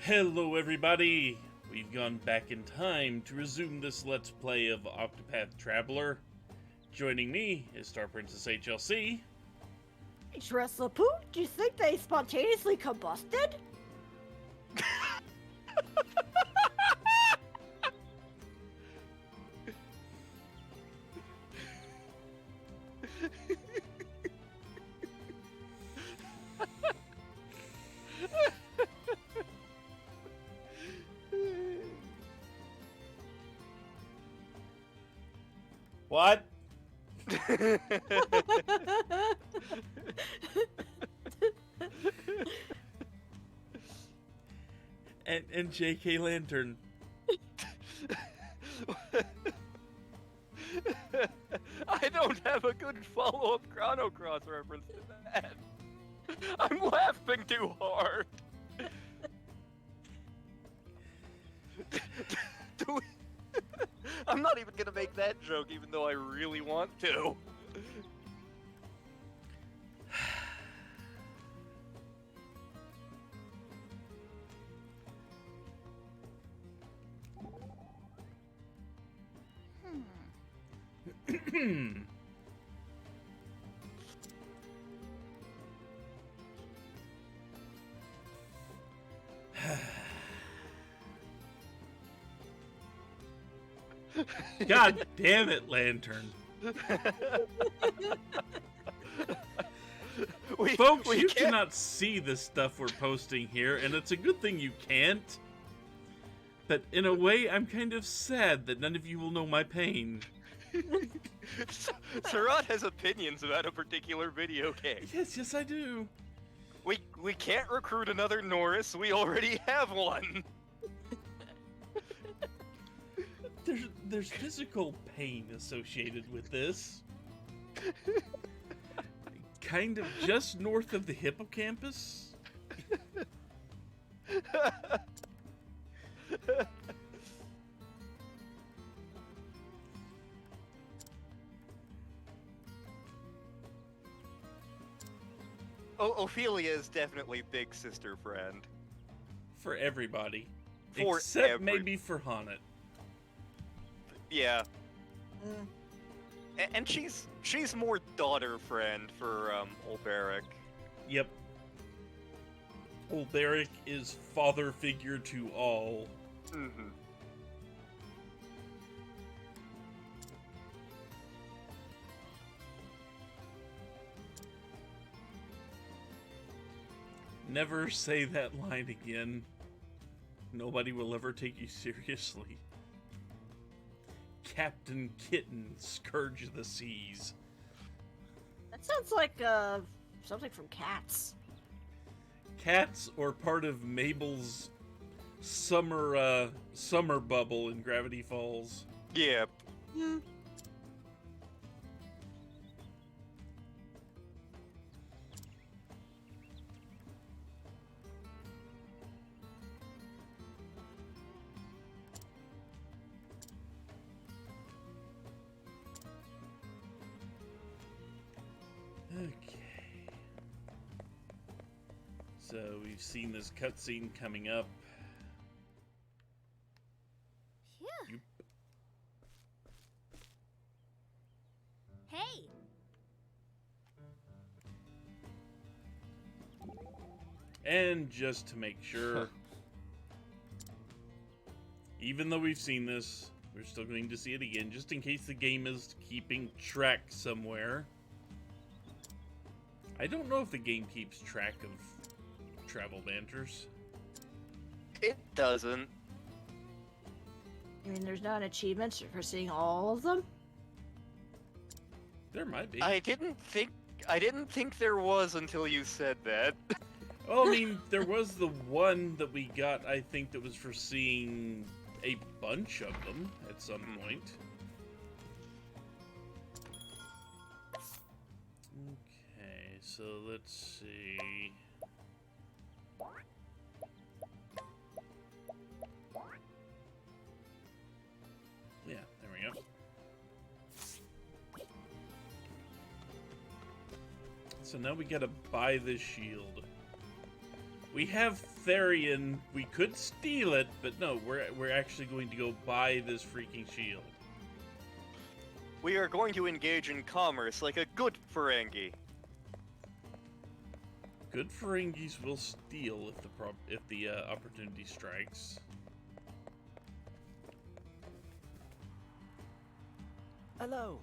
Hello everybody! We've gone back in time to resume this Let's Play of Octopath Traveler. Joining me is StarPrincessHLC. Hey, Poo, do you think they spontaneously combusted? What? and JKLantern. I don't have a good follow-up Chrono Cross reference to that. I'm laughing too hard. I'm not even gonna make that joke, even though I really want to. God damn it, Lantern. Folks, you cannot see the stuff we're posting here, and it's a good thing you can't. But in a way, I'm kind of sad that none of you will know my pain. Sarat has opinions about a particular video game. Yes, I do. We can't recruit another Norris. We already have one. There's physical pain associated with this. Kind of just north of the hippocampus. Ophelia is definitely big sister friend. For everybody. For Except maybe for Haunted. Yeah. And she's more daughter friend for Ulberic. Yep. Ulberic is father figure to all. Mm-hmm. Never say that line again. Nobody will ever take you seriously. Captain Kitten, Scourge of the Seas. That sounds like something from Cats. Cats or part of Mabel's summer bubble in Gravity Falls. Yeah. Okay. So we've seen this cutscene coming up. Yeah. Yep. Hey. And just to make sure, even though we've seen this, we're still going to see it again, just in case the game is keeping track somewhere. I don't know if the game keeps track of travel banters. It doesn't. I mean, there's not an achievement for seeing all of them? There might be. I didn't think there was until you said that. Well, I mean, there was the one that we got, I think, that was for seeing a bunch of them at some point. Okay, so let's see. Yeah, there we go. So now we gotta buy this shield. We have Therian. We could steal it, but no, we're actually going to go buy this freaking shield. We are going to engage in commerce like a good Ferengi. Good Ferengis will steal if the opportunity strikes. Hello.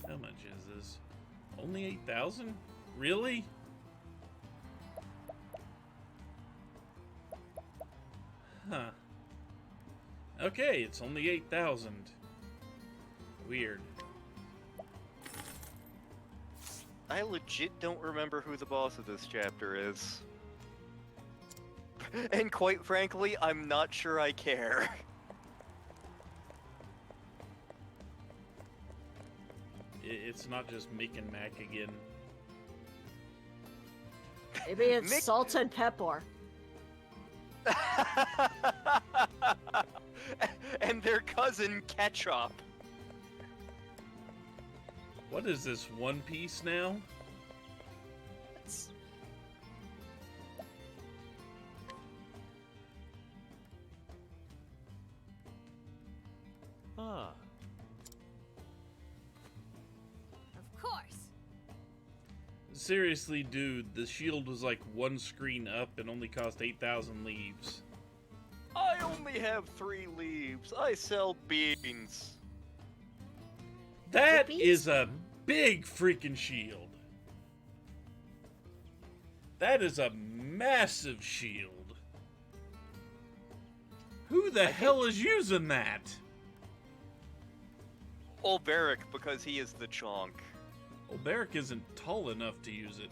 How much is this? Only 8,000? Really? Huh. Okay, it's only 8,000. Weird. I legit don't remember who the boss of this chapter is. And quite frankly, I'm not sure I care. It's not just Mick and Mac again. Maybe it's Mick- Salt and Pepper. And their cousin Ketchup. What is this, One Piece now? It's- Ah. Of course. Seriously, dude, the shield was like one screen up and only cost 8,000 leaves. I only have 3 leaves. I sell beans. That Beans? is a big freaking shield. That is a massive shield. Who the hell is using that? Olberic, because he is the chonk. Well, Barrick isn't tall enough to use it.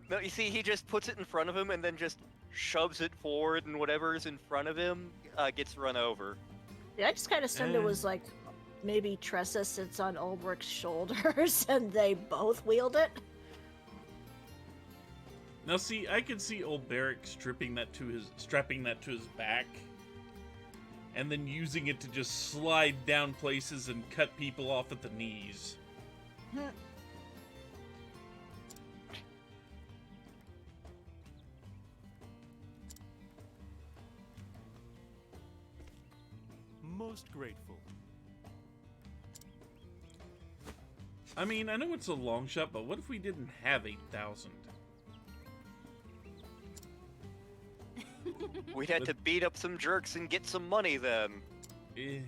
No, you see, he just puts it in front of him and then just shoves it forward, and whatever is in front of him gets run over. Yeah, I just kind of assumed it was like maybe Tressa sits on Ulbrich's shoulders and they both wield it. Now, see, I could see old Barrick strapping that to his back, and then using it to just slide down places and cut people off at the knees. Most grateful. I mean, I know it's a long shot, but what if we didn't have 8,000? We'd have to beat up some jerks and get some money then. Eh.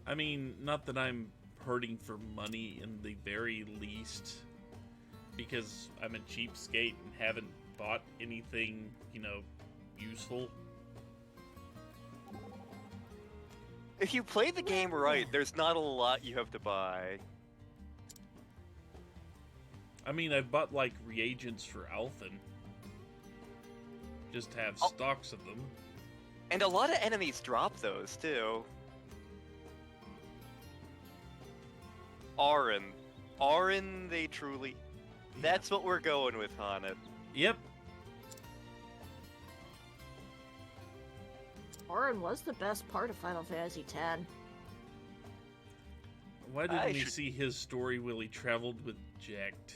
I mean, not that I'm hurting for money in the very least, because I'm a cheapskate and haven't bought anything, useful. If you play the game right, there's not a lot you have to buy. I mean, I've bought, like, reagents for Alphen. Just to have Oh. stocks of them. And a lot of enemies drop those, too. Auron. Auron, they truly... That's what we're going with, Hanet. Yep. Orin was the best part of Final Fantasy X. Why didn't I we should- see his story while he traveled with Jekt?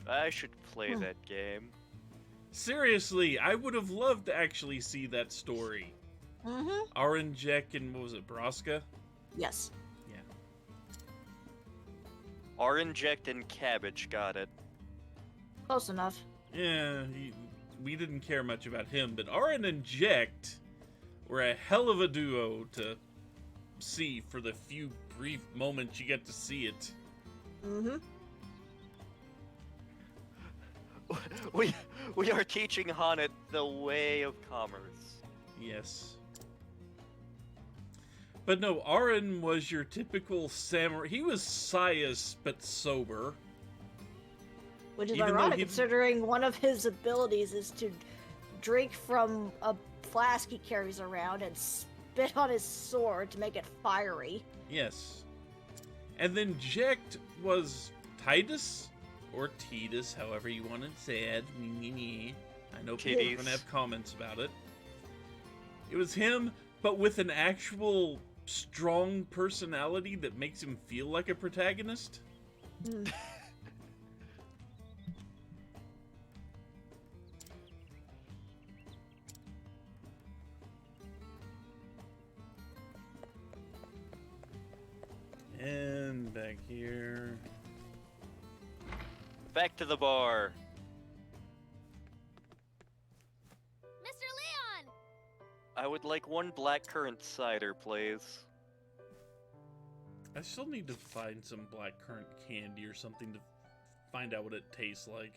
I should play that game. Seriously, I would have loved to actually see that story. Mm-hmm. Arin, Jek, and what was it, Braska? Yes. Oranject and Cabbage got it. Close enough. Yeah, we didn't care much about him, but Arin and Jekt were a hell of a duo to see for the few brief moments you get to see it. Mm-hmm. We are teaching Hanet the way of commerce. Yes. But no, Arin was your typical samurai. He was Sias, but sober. Which is Even though ironic, he- considering one of his abilities is to drink from a flask he carries around and spit on his sword to make it fiery. Yes. And then Jekt was Titus? Or Titus, however you want to say it. I know people are Titties. going to have comments about it. It was him, but with an actual strong personality that makes him feel like a protagonist. Hmm. And back here. Back to the bar. Mr. Leon! I would like one blackcurrant cider, please. I still need to find some blackcurrant candy or something to find out what it tastes like.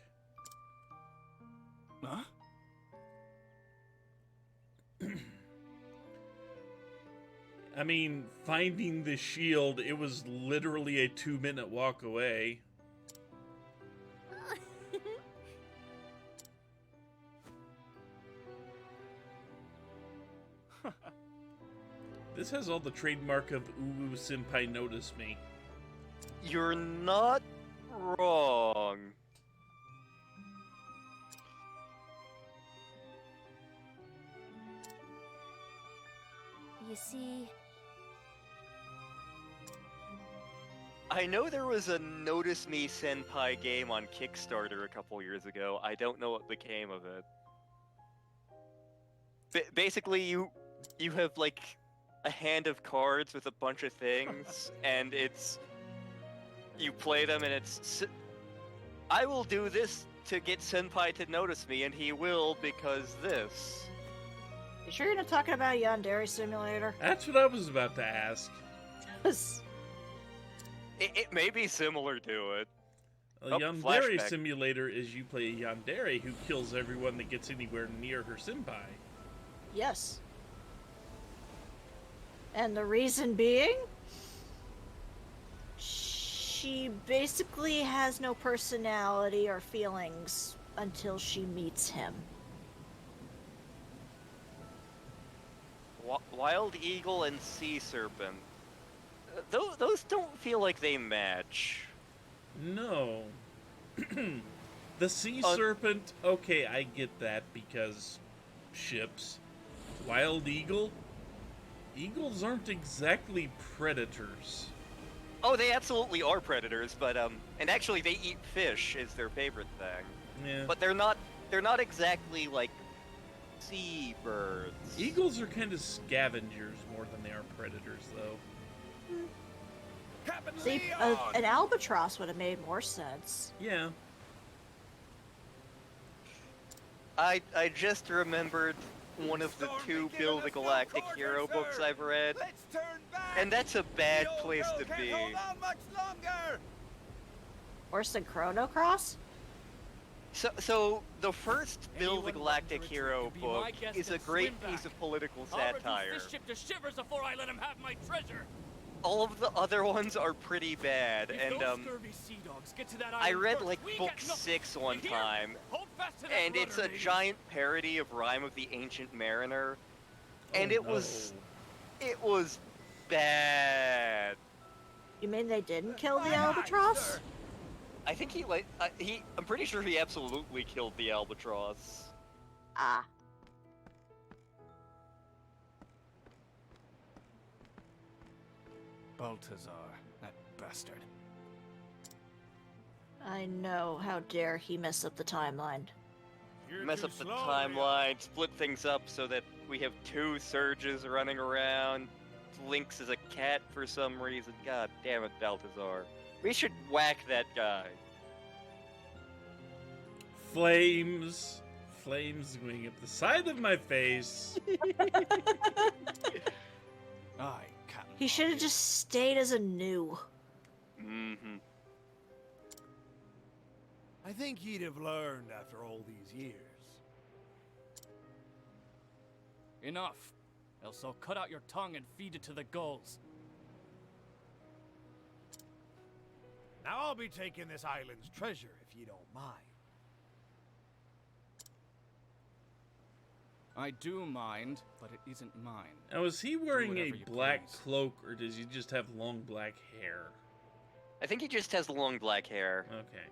Huh? I mean, finding the shield, it was literally a 2-minute walk away. This has all the trademark of Uwu Senpai notice me. You're not wrong. You see, I know there was a Notice Me Senpai game on Kickstarter a couple years ago. I don't know what became of it. Basically, you have like a hand of cards with a bunch of things, and you play them, and I will do this to get Senpai to notice me, and he will because this. You sure you're not talking about Yandere Simulator? That's what I was about to ask. It may be similar to it. A Oh, Yandere flashback. Simulator is you play a Yandere who kills everyone that gets anywhere near her senpai. Yes. And the reason being, she basically has no personality or feelings until she meets him. Wild Eagle and Sea Serpent. Those don't feel like they match. No. The Sea Serpent, okay, I get that because ships. Wild Eagle? Eagles aren't exactly predators. Oh, they absolutely are predators, but and actually they eat fish is their favorite thing. Yeah. But they're not exactly like seabirds. Eagles are kind of scavengers more than they are predators, though. Captain See, Leon! an albatross would have made more sense. Yeah. I just remembered one of the two Bill the Galactic Hero books I've read, Let's turn back! and that's a bad The old place girl to can't be. hold on much longer! Worse than Chrono Cross? So the first Bill the Anyone Galactic wanting to Hero return can be book my guest is a and great swim piece back. of political I'll satire. reduce this ship to shivers before I let him have my treasure. All of the other ones are pretty bad, If and those scurvy sea dogs get to that I island read first, like we book get nothing. 6 one You hear? time, Hold fast to that and it's a rudder, ladies. giant parody of Rhyme of the Ancient Mariner, and Oh, it was bad. You mean they didn't kill the Aye, aye, albatross? sir. I think I'm pretty sure he absolutely killed the albatross. Ah. Baltazar, that bastard. I know. How dare he mess up the timeline. You're Mess too up the slow, timeline, split things up so that we have 2 Surges running around. Lynx is a cat for some reason. God damn it, Baltazar. We should whack that guy. Flames. Flames going up the side of my face. Aye, Captain. He should have just stayed as a new. Mm-hmm. I think he'd have learned after all these years. Enough. Else I'll cut out your tongue and feed it to the gulls. Now I'll be taking this island's treasure, if you don't mind. I do mind, but it isn't mine. Now, is he wearing a whatever you black please. cloak, or does he just have long black hair? I think he just has long black hair. Okay.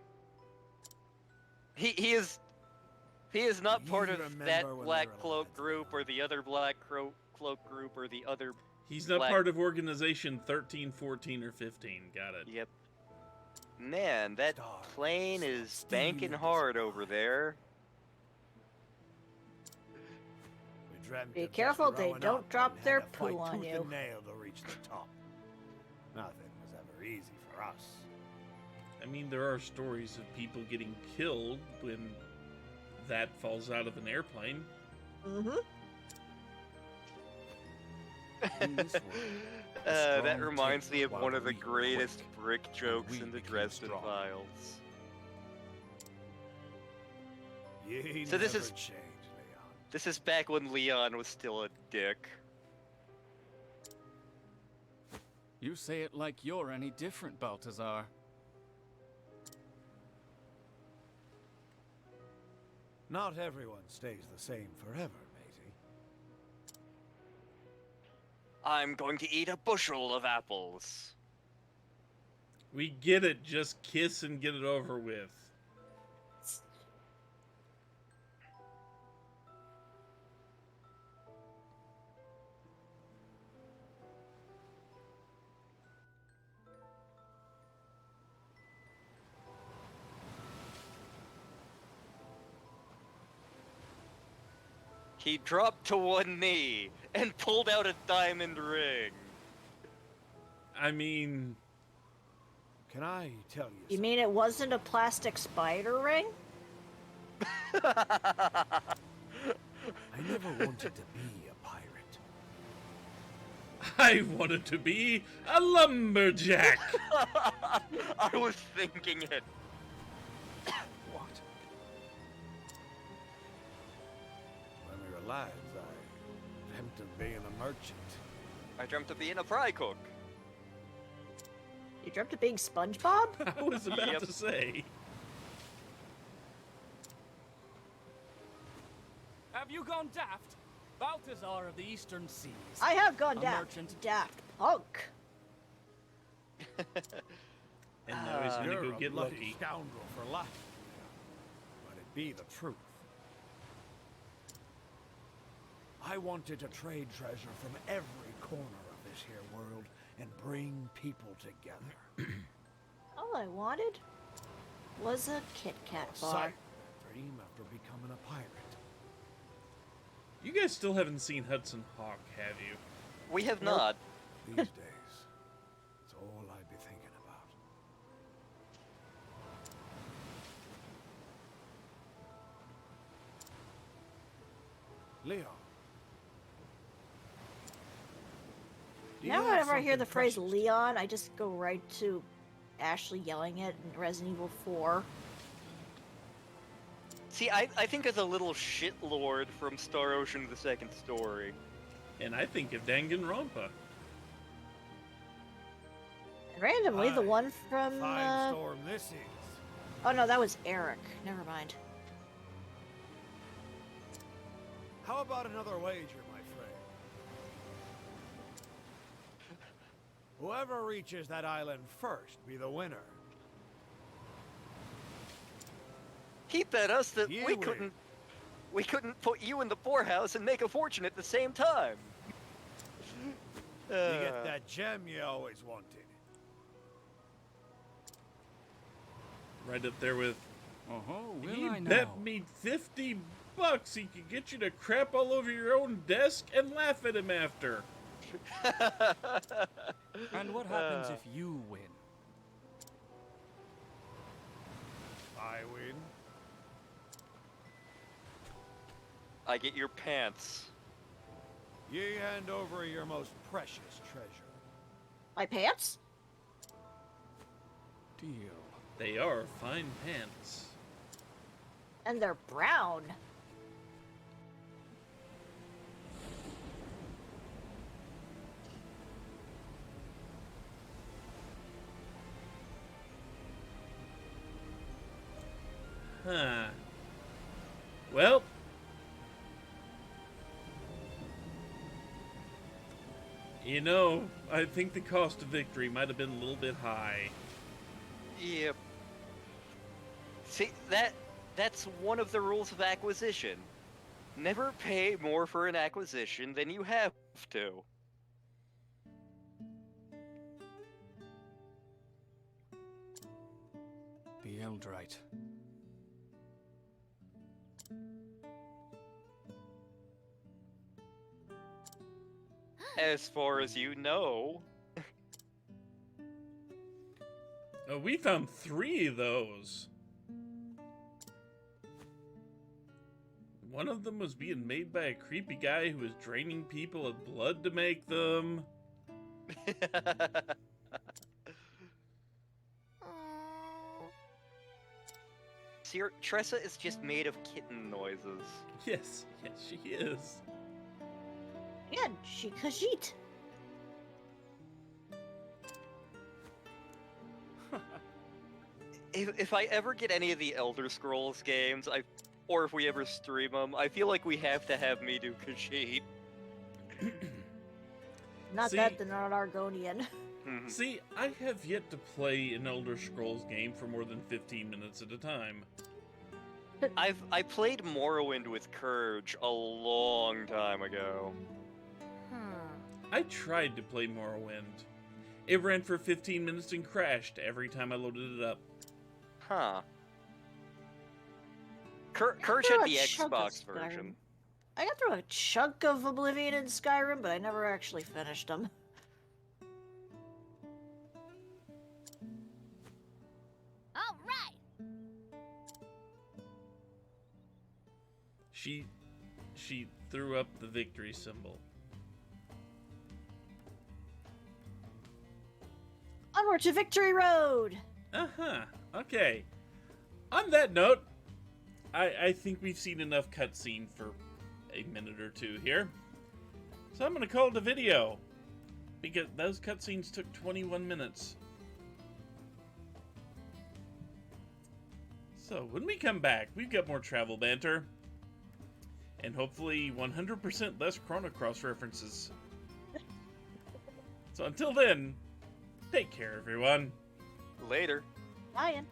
He is not You part of remember that when we black were cloak lads, group Leon. or the other black cloak group or the other He's not part of Organization 13, 14, or 15. Got it. Yep. Man, that plane is banking hard over there. Be careful they don't drop their poo on you. And nail to reach the top. Nothing was ever easy for us. I mean, there are stories of people getting killed when that falls out of an airplane. Mm-hmm. That reminds me of one of the greatest brick jokes in the Dresden Files. So this is this is back when Leon was still a dick. You say it like you're any different, Baltazar. Not everyone stays the same forever, matey. I'm going to eat a bushel of apples. We get it. Just kiss and get it over with. He dropped to one knee and pulled out a diamond ring. I mean... Can I tell you You mean it wasn't a plastic spider ring? I never wanted to be a pirate. I wanted to be a lumberjack. I was thinking it. What? When we were lads, I dreamt of being a merchant. I dreamt of being a fry cook. You dreamt of being SpongeBob? I was about Yep. to say. Have you gone daft? Baltazar of the Eastern Seas. I have gone A daft. merchant. Daft punk. And now he's gonna You're go a get bloody lucky. scoundrel for life. But it be the truth. I wanted to trade treasure from every corner of this here world and bring people together. All I wanted was a Kit Kat A bar. sight, a dream after becoming a pirate. You guys still haven't seen Hudson Hawk, have you? We have Nope. not. These days, it's all I'd be thinking about. Leon. do you Now have whenever I hear the something phrase precious? Leon, I just go right to Ashley yelling it in Resident Evil 4. See, I think of the little shitlord from Star Ocean: The Second Story. And I think of Danganronpa. And randomly, the Aye. one from... Fine storm this is. Oh no, that was Eric. Never mind. How about another wager, my friend? Whoever reaches that island first be the winner. He bet us that You we win. couldn't put you in the poorhouse and make a fortune at the same time. You get that gem you always wanted. Right up there with, Oh, will he I know? bet me $50 he could get you to crap all over your own desk and laugh at him after. And what happens if you win? I win. I get your pants. Ye hand over your most precious treasure. My pants? Deal. They are fine pants. And they're brown. Huh. Well. You know, I think the cost of victory might have been a little bit high. Yep. See, that's one of the rules of acquisition. Never pay more for an acquisition than you have to. be Eldrite. As far as you know. Oh, we found 3 of those. One of them was being made by a creepy guy who was draining people of blood to make them. See, Tressa is just made of kitten noises. Yes, she is. Yeah, she Khajiit. If I ever get any of the Elder Scrolls games, or if we ever stream them, I feel like we have to have me do Khajiit. Not See- that they're not Argonian. See, I have yet to play an Elder Scrolls game for more than 15 minutes at a time. I played Morrowind with Courage a long time ago. I tried to play Morrowind. It ran for 15 minutes and crashed every time I loaded it up. Huh. Courage through had a the chunk of Xbox Skyrim. version. I got through a chunk of Oblivion in Skyrim, but I never actually finished them. All right. She threw up the victory symbol. Onward to Victory Road! Uh-huh. Okay. On that note, I think we've seen enough cutscene for a minute or two here. So I'm going to call it a video. Because those cutscenes took 21 minutes. So when we come back, we've got more travel banter. And hopefully 100% less Chrono Cross references. So until then, take care everyone. Later. Ryan.